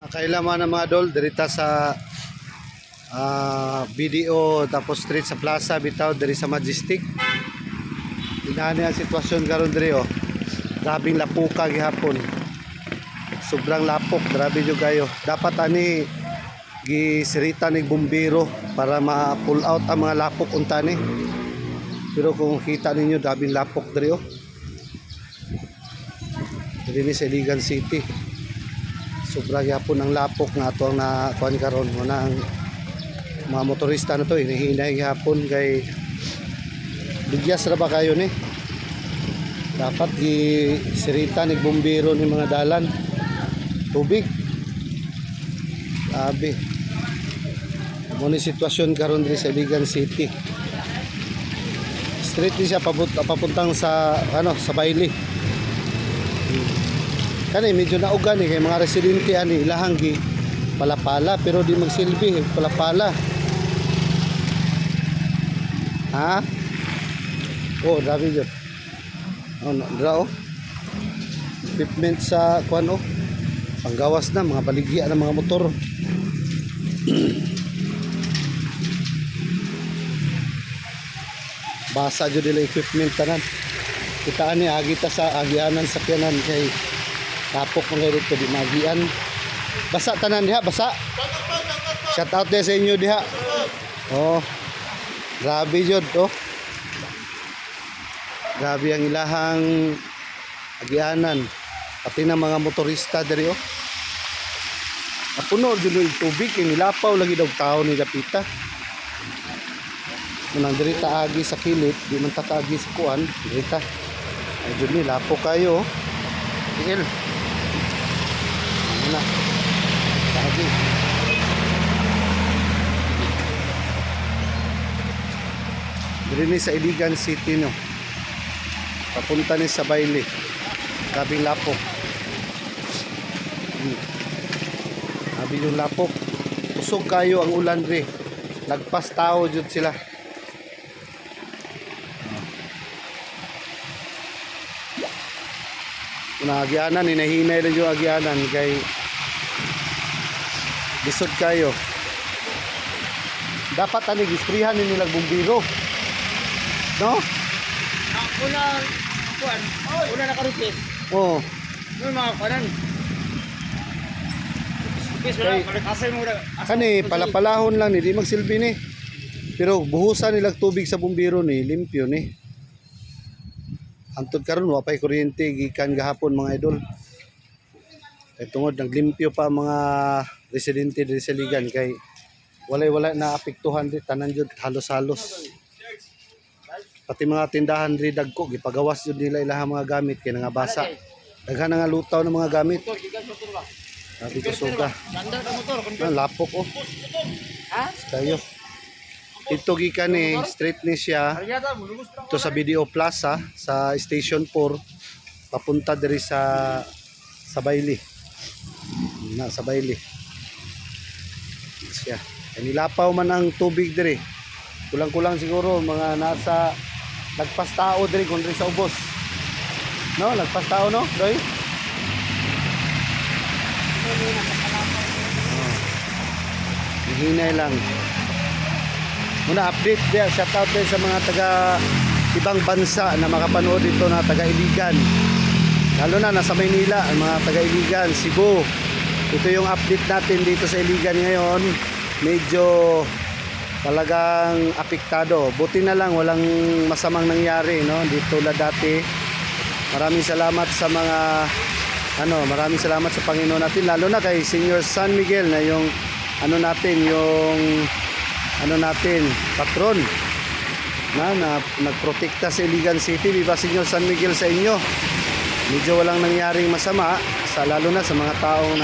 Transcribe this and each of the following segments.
Kailaman ng mga dol dirita sa BDO tapos street sa plaza bitaw diri sa Majestic. Dinani ang sitwasyon karon diri oh. Grabing lapuka gihapon. Sobrang lapok, grabe jud kayo. Dapat ani gisirita ni bumbero para ma-pull out ang mga lapok unta ni. Pero kung kita ninyo grabing lapok diri oh. Diri ni sa Iligan City. Sobra gyapon ang lapok nga ato ang nakuan karon mo na ang mga motorista na to hinahinay gyapon kay bigyas ra ba kayo ni dapat gisirita ni bumbero ni mga dalan tubig grabe mo ni sitwasyon karon diri sa Iligan City. Street ni siya papuntang sa sa Bailey. Kani medyo naugan kay mga residente ani ilahang gi palapala pero di magsilbi palapala. Ha? Oh, grabe yun. Oh, dra oh. Equipment sa kuan oh. Panggawas na mga baligya ng mga motor. Basa jud dila equipment tanan. Kita ani agita sa agianan sakyanan kay tapok mga dito di magian. Basa tanan diha, basa. Shout out din sa inyo diha. Oh. Grabe jud oh. Grabe ang ilahang agianan. Pati ng mga motorista diri oh. Napuno jud yung tubig kay nilapaw lagi daw tao ni dapita. Munang diri ta agi sa kilid, di man ta agi sa kuan, diri ta. Ay jud ni lapo kayo oh. Tigil. Na lagi diri ni sa Iligan City no papunta ni sa Bailey grabing lapok grabe yung lapok usog kayo ang ulan diri lagpas tao jud sila agianan hinahinay na yung agianan kay bisod kayo dapat ani gisprihan ni nilang bumbiro no una nakarupis oh mga kanan kani palapalahon lang ni di magsilbi ni pero buhusan nilang tubig sa bumbiro ni limpyo ni antod karon wa pay kuryente gikan gahapon mga idol. Kay tungod naglimpyo pa mga residente diri sa Iligan kay walay na apektuhan di tanan jud halos-halos. Pati mga tindahan diri dagko gipagawas jud nila ilahang mga gamit kay nga basa. Daghan nga lutaw ng mga gamit. Dito suga. Lapok oh. Ha? Kayo. Ito gikan ni street ni siya ito sa BDO Plaza sa Station 4 papunta diri sa Bailey na sa Bailey siya nilapaw man ang tubig diri kulang siguro mga nasa lagpas tao diri kun diri sa ubos no lagpas tao no doy hinay lang. Muna update dia, shout out din sa mga taga ibang bansa na makapanood dito na taga Iligan. Lalo na nasa Maynila, ang mga taga Iligan, Cebu. Ito yung update natin dito sa Iligan ngayon. Medyo talagang apektado. Buti na lang walang masamang nangyari no dito la dati. Maraming salamat sa mga maraming salamat sa Panginoon natin lalo na kay Senior San Miguel na yung natin patron na nagprotekta sa Iligan City. Viva Señor San Miguel sa inyo. Medyo walang nangyaring masama sa lalo na sa mga taong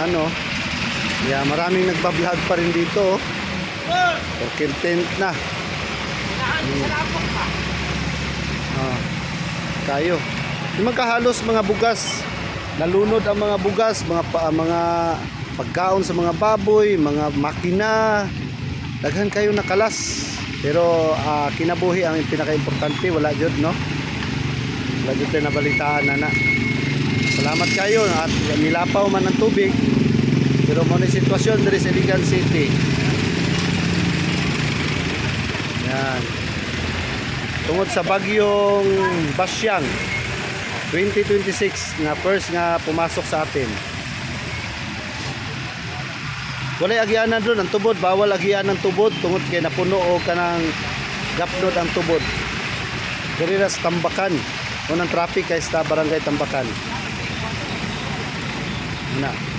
maraming nagba-vlog pa rin dito for content na kayo di magkahalos mga bugas nalunod ang mga bugas mga pagkaon sa mga baboy mga makina daghan kayo nakalas pero kinabuhi ang pinaka-importante wala jud no wala jud nabalitaan na salamat kayo at nilapaw man ang tubig Pero mo ni sitwasyon diri sa Iligan City. Yan. Tungod sa bagyong Basyang 2026 na first nga pumasok sa atin. Walay agianan doon ang tubod, bawal agian ng tubod tungod kay napuno o kanang gapnod ang tubod. Diri sa Tambakan, unang traffic kay sa barangay Tambakan. Na.